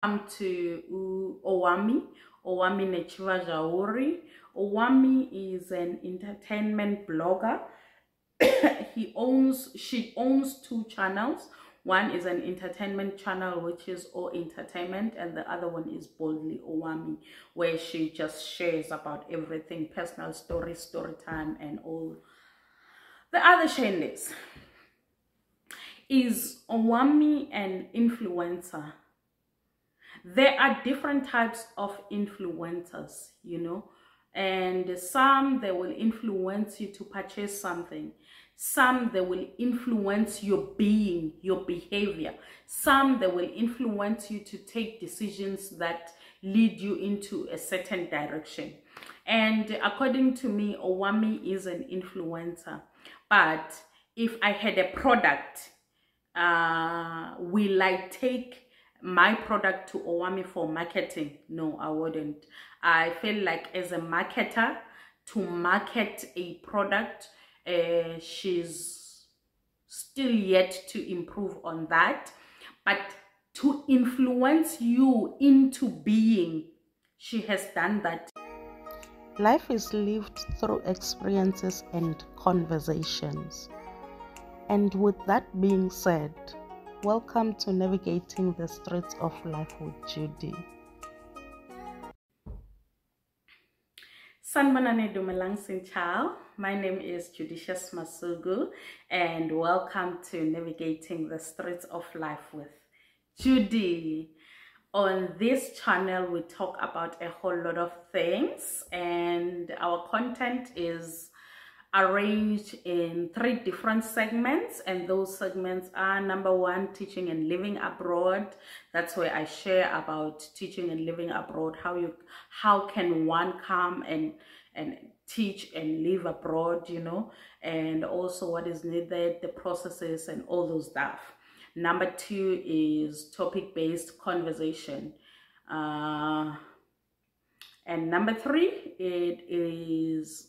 Come to Owami Nechiva Jauri. Owami is an entertainment blogger. She owns 2 channels. One is an entertainment channel, which is All Entertainment, and the other one is Boldly Owami, where she just shares about everything, personal stories, story time, and all the other shenanigans. Is Owami an influencer? There are different types of influencers, you know, and some they will influence you to purchase something. Some they will influence your being, your behavior. Some they will influence you to take decisions that lead you into a certain direction. And according to me, Owami is an influencer. But if I had a product, will I take my product to Owami for marketing? No, I wouldn't. I feel like as a marketer, to market a product, she's still yet to improve on that. But to influence you into being, she has done that. Life is lived through experiences and conversations. And with that being said, welcome to Navigating the Streets of Life with Judy. Sanbanane Dumelang Sinchao. My name is Judicious Masugu, and welcome to Navigating the Streets of Life with Judy. On this channel, we talk about a whole lot of things, and our content is arranged in 3 different segments, and those segments are: number 1, teaching and living abroad. That's where I share about teaching and living abroad, how can one come and teach and live abroad, you know, and also what is needed, the processes and all those stuff. Number 2 is topic-based conversation, and number 3, it is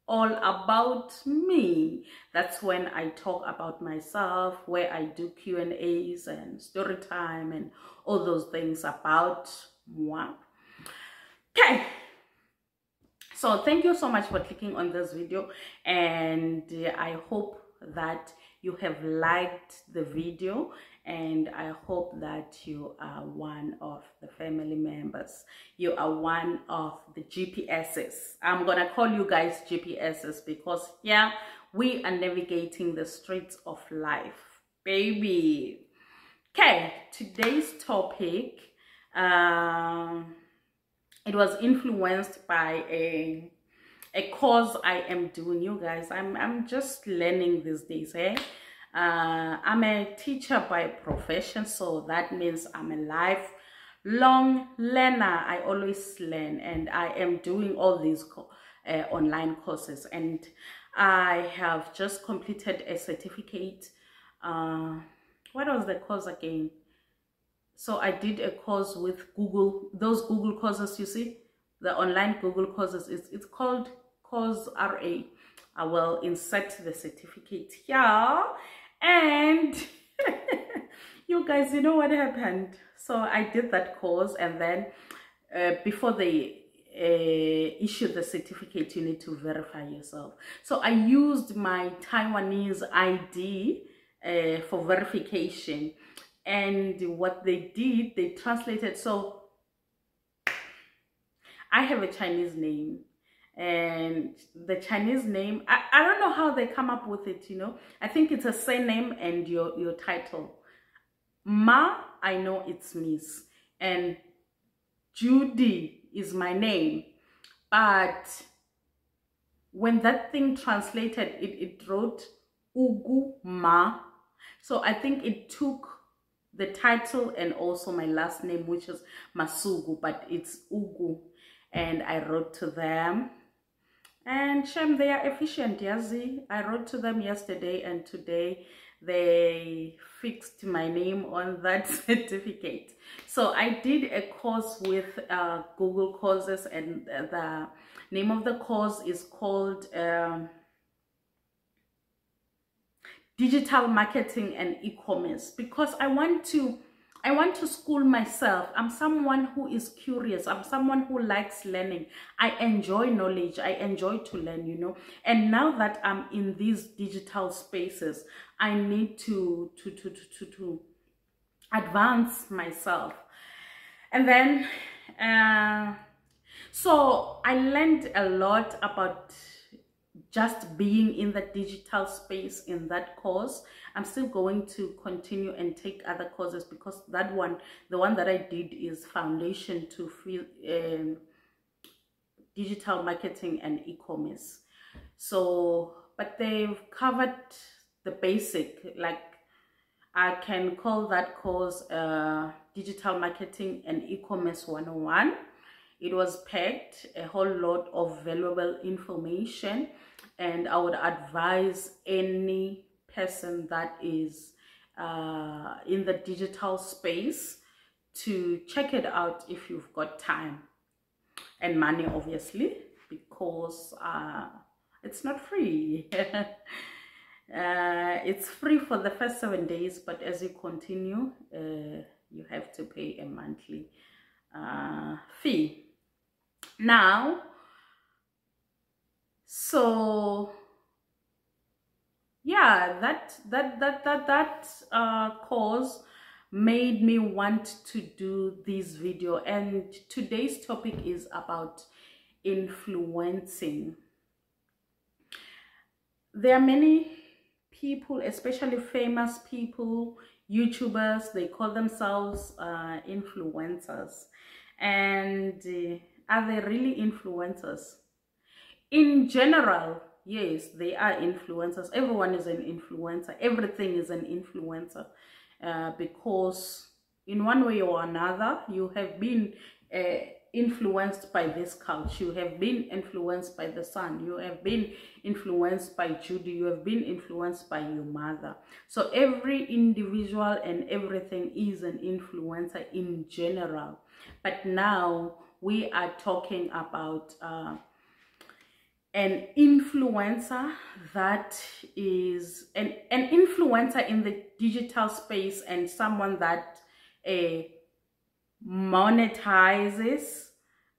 all about me. That's when I talk about myself, where I do Q&As and story time and all those things about moi. Okay, so thank you so much for clicking on this video, and I hope that you have liked the video, and I hope that you are one of the family members. You are one of the GPSs. I'm gonna call you guys GPSs because yeah, we are navigating the streets of life, baby. Okay, today's topic, it was influenced by a course I am doing. You guys, I'm just learning these days, eh? I'm a teacher by profession, so that means I'm a lifelong learner. I always learn, and I am doing all these online courses, and I have just completed a certificate. What was the course again? So I did a course with Google, those Google courses, you see, the online Google courses. It's called Coursera. I will insert the certificate here, and you guys, you know what happened? So I did that course, and then before they issue the certificate, you need to verify yourself. So I used my Taiwanese ID for verification, and what they did, they translated. So I have a Chinese name, and the Chinese name, I don't know how they come up with it, you know. I think it's a surname and your title. Ma, I know it's Miss, and Judy is my name. But when that thing translated, it wrote Ugu Ma. So I think it took the title and also my last name, which is Masugu, but it's Ugu. And I wrote to them, and shame, they are efficient, Yazi. I wrote to them yesterday, and today they fixed my name on that certificate. So I did a course with Google courses, and the name of the course is called Digital Marketing and E-commerce, because I want to I want to school myself. I'm someone who is curious. I'm someone who likes learning. I enjoy knowledge. I enjoy to learn, you know. And now that I'm in these digital spaces, I need to advance myself. And then, so I learned a lot about just being in the digital space in that course. I'm still going to continue and take other courses, because that one, the one that I did, is foundation to digital marketing and e-commerce. So, but they've covered the basic, like I can call that course digital marketing and e-commerce 101. It was packed a whole lot of valuable information, and I would advise any person that is in the digital space to check it out if you've got time and money, obviously, because it's not free. It's free for the first 7 days, but as you continue, you have to pay a monthly fee. Now, so yeah, that course made me want to do this video, and today's topic is about influencing. There are many people, especially famous people, YouTubers, they call themselves influencers. And are they really influencers? In general, yes, they are influencers. Everyone is an influencer. Everything is an influencer, because in one way or another, you have been influenced by this culture. You have been influenced by the sun. You have been influenced by Judy. You have been influenced by your mother. So every individual and everything is an influencer in general. But now we are talking about an influencer that is an influencer in the digital space, and someone that monetizes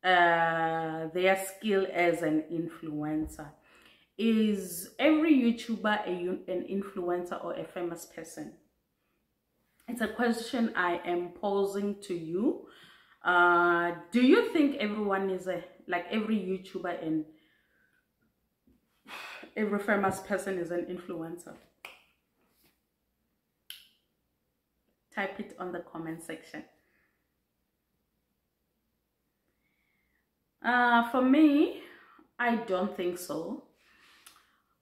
their skill as an influencer. Is every YouTuber an influencer or a famous person? It's a question I am posing to you. Do you think everyone is like every YouTuber and every famous person is an influencer? Type it on the comment section. For me, I don't think so.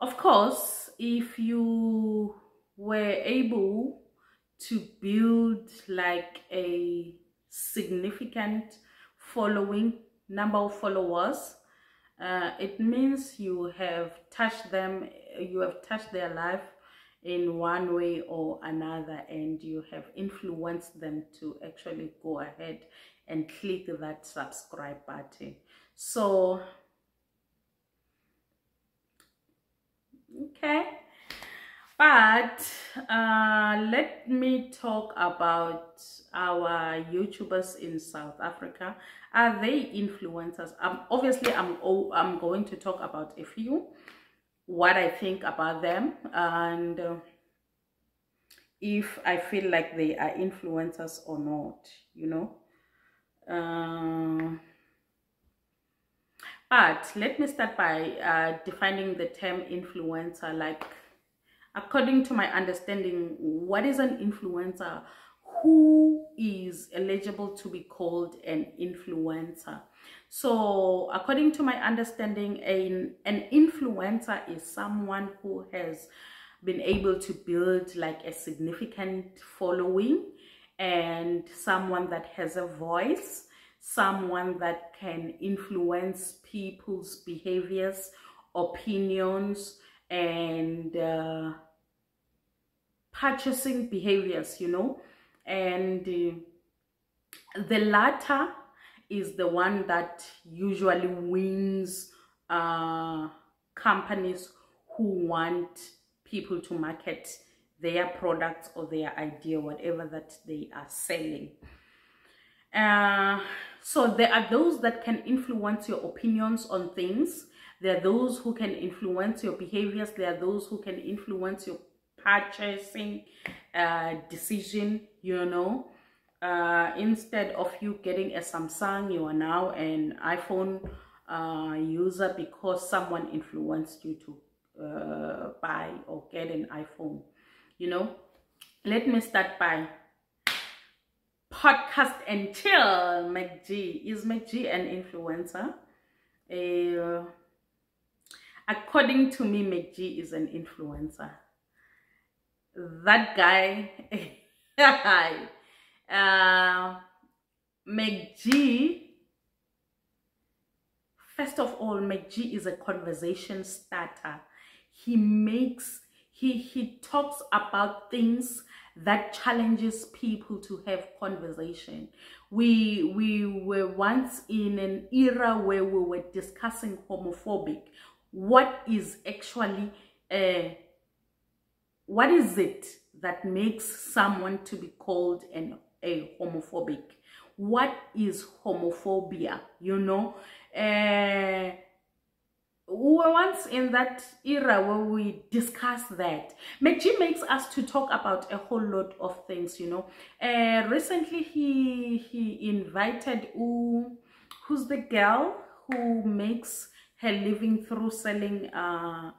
Of course, if you were able to build like a significant following, number of followers, it means you have touched them, you have touched their life in one way or another, and you have influenced them to actually go ahead and click that subscribe button. So okay, but let me talk about our YouTubers in South Africa. Are they influencers? Obviously I'm going to talk about a few, what I think about them, and if I feel like they are influencers or not, you know. But let me start by defining the term influencer. Like, according to my understanding, what is an influencer? Who is eligible to be called an influencer? So according to my understanding, an influencer is someone who has been able to build like a significant following, and someone that has a voice, someone that can influence people's behaviors, opinions, and purchasing behaviors, you know. And the latter is the one that usually wins companies who want people to market their products or their idea, whatever that they are selling. So there are those that can influence your opinions on things. There are those who can influence your behaviors. There are those who can influence your purchasing decision, you know. Instead of you getting a Samsung, you are now an iPhone user because someone influeed you to buy or get an iPhone, you know. Let me start by podcast and chill. Macg, is Macg an influencer? According to me, Macg is an influencer. That guy Macg, first of all, Macg is a conversation starter. He talks about things that challenges people to have conversation. We were once in an era where we were discussing homophobic. What is actually what is it that makes someone to be called a homophobic? What is homophobia? You know, we were once in that era where we discussed that. Macg makes us to talk about a whole lot of things, you know. Recently he invited who's the girl who makes her living through selling her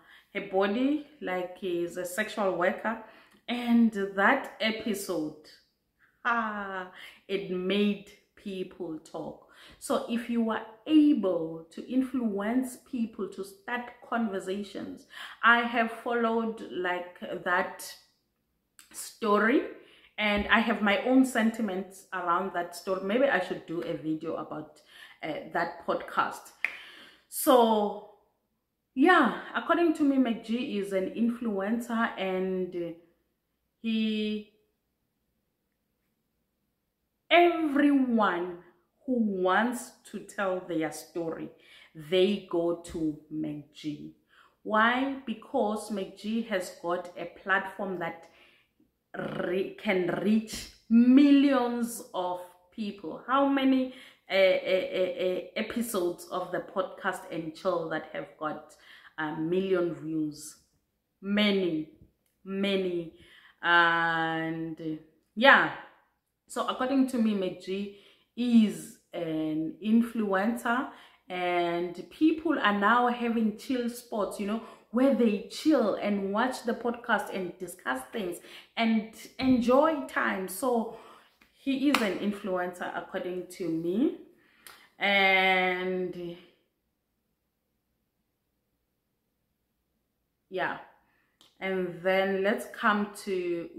body, like he's a sexual worker, and that episode, it made people talk. So if you are able to influence people to start conversations, I have followed like that story and I have my own sentiments around that story. Maybe I should do a video about that podcast. So yeah, according to me, Macg is an influencer, and everyone who wants to tell their story, they go to Macg. Why? Because Macg has got a platform that can reach millions of people. How many episodes of the podcast and chill that have got a million views? Many. And yeah, so according to me, Macg is an influencer, and people are now having chill spots, you know, where they chill and watch the podcast and discuss things and enjoy time. So he is an influencer according to me. And yeah, and then let's come to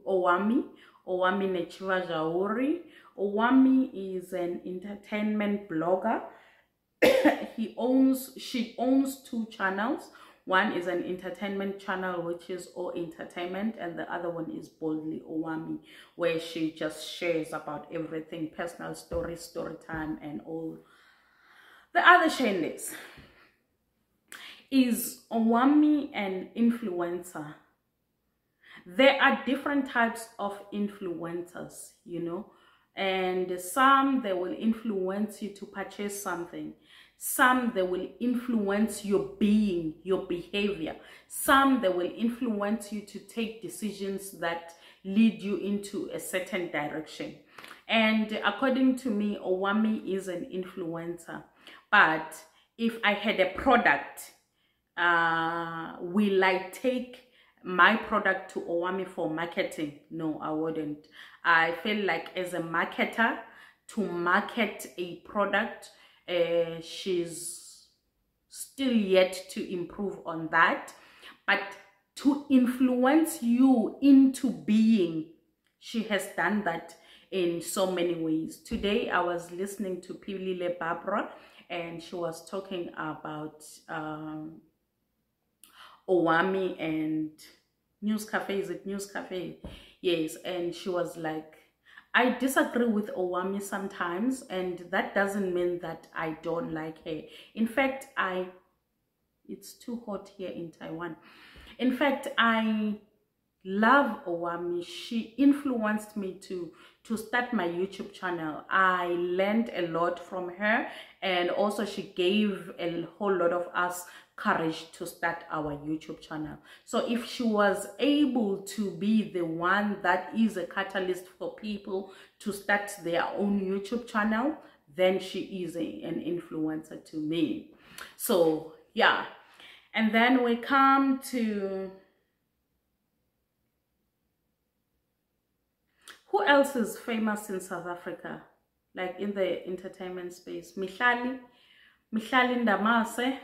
Owami Hlongwane. Owami is an entertainment blogger. She owns two channels. One is an entertainment channel, which is All Entertainment, and the other one is Boldly Owami, where she just shares about everything, personal stories, story time, and all the other shenanigans. Is Owami an influencer? There are different types of influencers, you know, and some, they will influence you to purchase something. Some, they will influence your being, your behavior. Some, they will influence you to take decisions that lead you into a certain direction. And according to me, Owami is an influencer. But if I had a product, will I take my product to Owami for marketing? No, I wouldn't. I feel like as a marketer, to market a product, she's still yet to improve on that. But to influence you into being, she has done that in so many ways. Today I was listening to Pilile Barbara, and she was talking about Owami and News Cafe. Is it News Cafe? Yes. And she was like, I disagree with Owami sometimes, and that doesn't mean that I don't like her. In fact, it's too hot here in Taiwan. In fact, I love Owami. She influenced me to start my YouTube channel. I learned a lot from her, and also she gave a whole lot of us courage to start our YouTube channel. So if she was able to be the one that is a catalyst for people to start their own YouTube channel, then she is an influencer to me. So yeah, and then we come to, who else is famous in South Africa, like in the entertainment space? Mihlali Ndamase.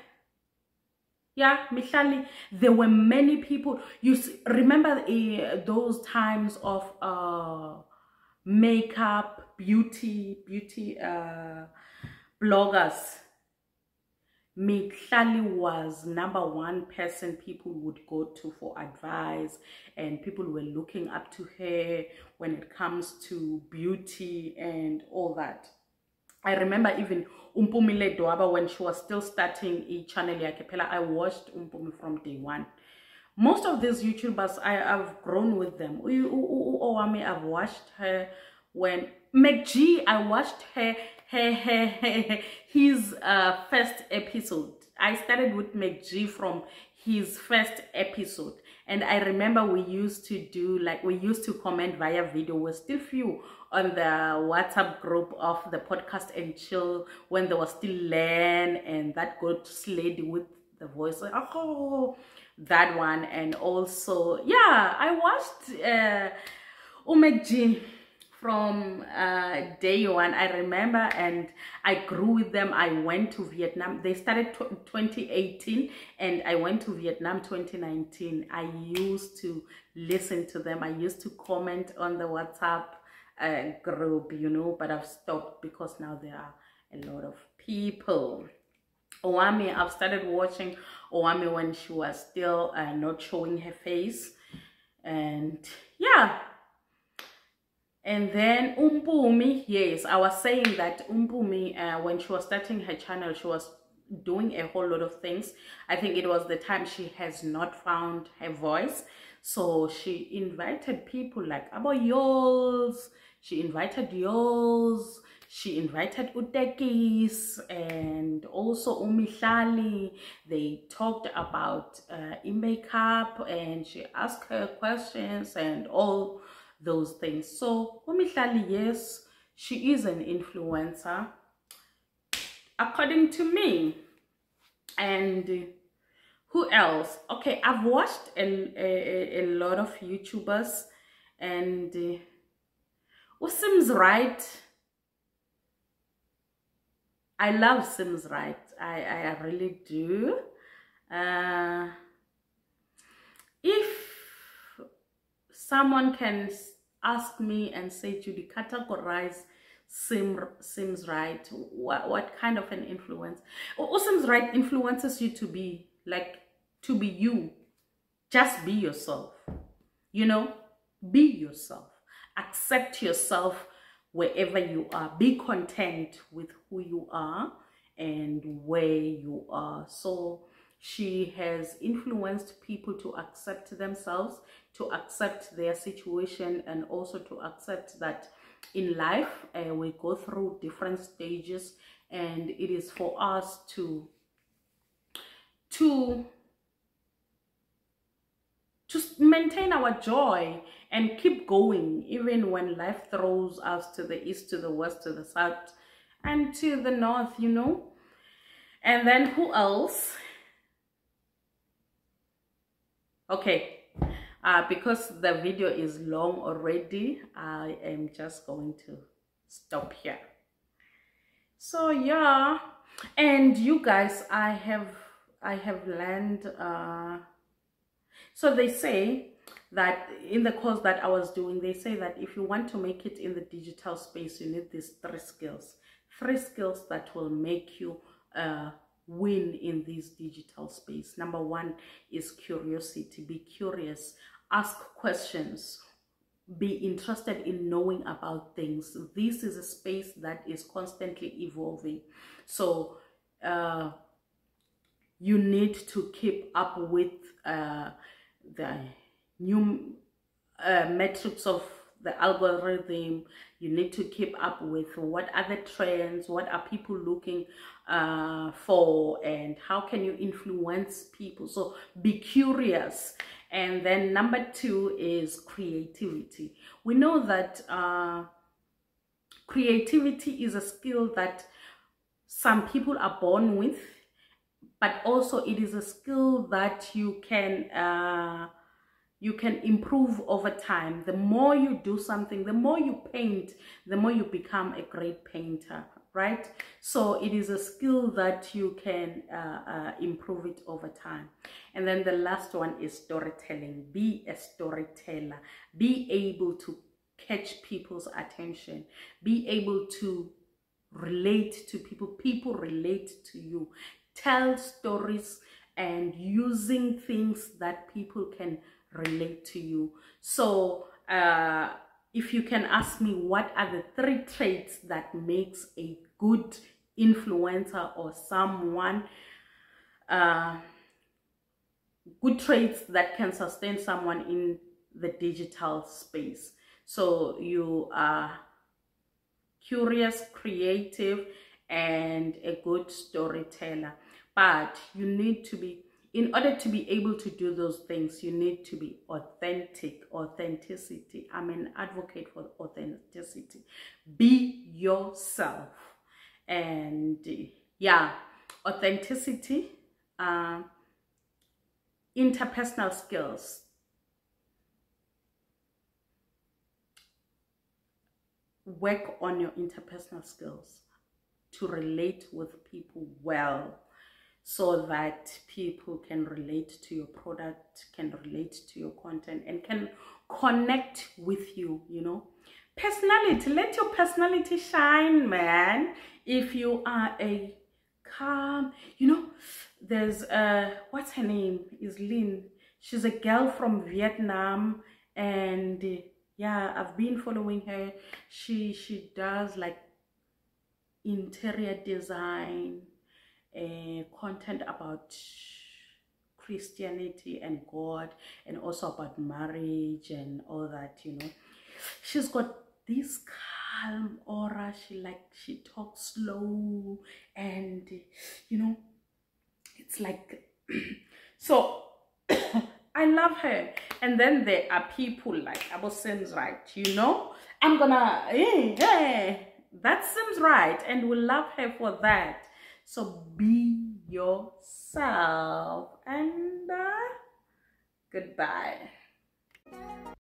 Yeah, Mihlali. There were many people. You remember those times of makeup, beauty bloggers. Mihlali was #1 person people would go to for advice, and people were looking up to her when it comes to beauty and all that. I remember even Umpumi Dwaba, when she was still starting a channel yakepela, I watched Umpumi from day one. Most of these YouTubers, I've grown with them. Owami, I've watched her when Macg, I watched his first episode. I started with Macg from his first episode, and I remember we used to comment via video. We're still few on the WhatsApp group of the podcast and chill when there was still Len and that good lady with the voice. Oh, that one. And also, yeah, I watched Macg from day one, I remember, and I grew with them. I went to Vietnam. They started 2018, and I went to Vietnam 2019. I used to listen to them. I used to comment on the WhatsApp group, you know, but I've stopped because now there are a lot of people. Owami, I've started watching Owami when she was still not showing her face, and yeah. And then Umpumi, yes, I was saying that Umpumi, when she was starting her channel, she was doing a whole lot of things. I think it was the time she has not found her voice. So she invited people like Abo Yols, she invited Yols, she invited Utekis, and also Mihlali. They talked about makeup, and she asked her questions and all those things. So Mihlali, yes, she is an influencer according to me. And who else? Okay, I've watched a lot of YouTubers, and Simz Right. I love Simz Right. I really do. If someone can ask me and say, Judy, categorize Simz Right, what kind of an influence? Simz Right influences you to be you. Just be yourself, you know, be yourself, accept yourself wherever you are, be content with who you are and where you are. So she has influenced people to accept themselves, to accept their situation, and also to accept that in life we go through different stages, and it is for us to maintain our joy and keep going, even when life throws us to the east, to the west, to the south, and to the north, you know. And then who else? Okay, because the video is long already, I am just going to stop here. So yeah, and you guys, I have learned, so they say that in the course that I was doing, they say that if you want to make it in the digital space, you need these three skills that will make you win in this digital space. Number one is curiosity. Be curious, ask questions, be interested in knowing about things. This is a space that is constantly evolving, so you need to keep up with the metrics of the algorithm. You need to keep up with what are the trends, what are people looking for, and how can you influence people. So be curious. And then number 2 is creativity. We know that creativity is a skill that some people are born with, but also it is a skill that you can improve over time. The more you do something, the more you paint, the more you become a great painter, right? So it is a skill that you can improve it over time. And then the last one is storytelling. Be a storyteller. Be able to catch people's attention. Be able to relate to people. People relate to you. Tell stories and using things that people can relate to you. So if you can ask me, what are the 3 traits that makes a good influencer or someone, good traits that can sustain someone in the digital space? So you are curious, creative, and a good storyteller. But you need to be, in order to be able to do those things, you need to be authentic. Authenticity. I'm an advocate for authenticity. Be yourself. And yeah, authenticity, interpersonal skills. Work on your interpersonal skills to relate with people well, so that people can relate to your product, can relate to your content, and can connect with you, you know. Personality, let your personality shine, man. If you are a calm, you know, there's what's her name, is Lynn. She's a girl from Vietnam, and yeah, I've been following her. She does like interior design, content about Christianity and God, and also about marriage and all that, you know. She's got this calm aura. She talks slow, and you know, it's like so I love her. And then there are people like Simz Right, you know. I'm gonna hey, that's Simz right, and we love her for that. So be yourself, and goodbye.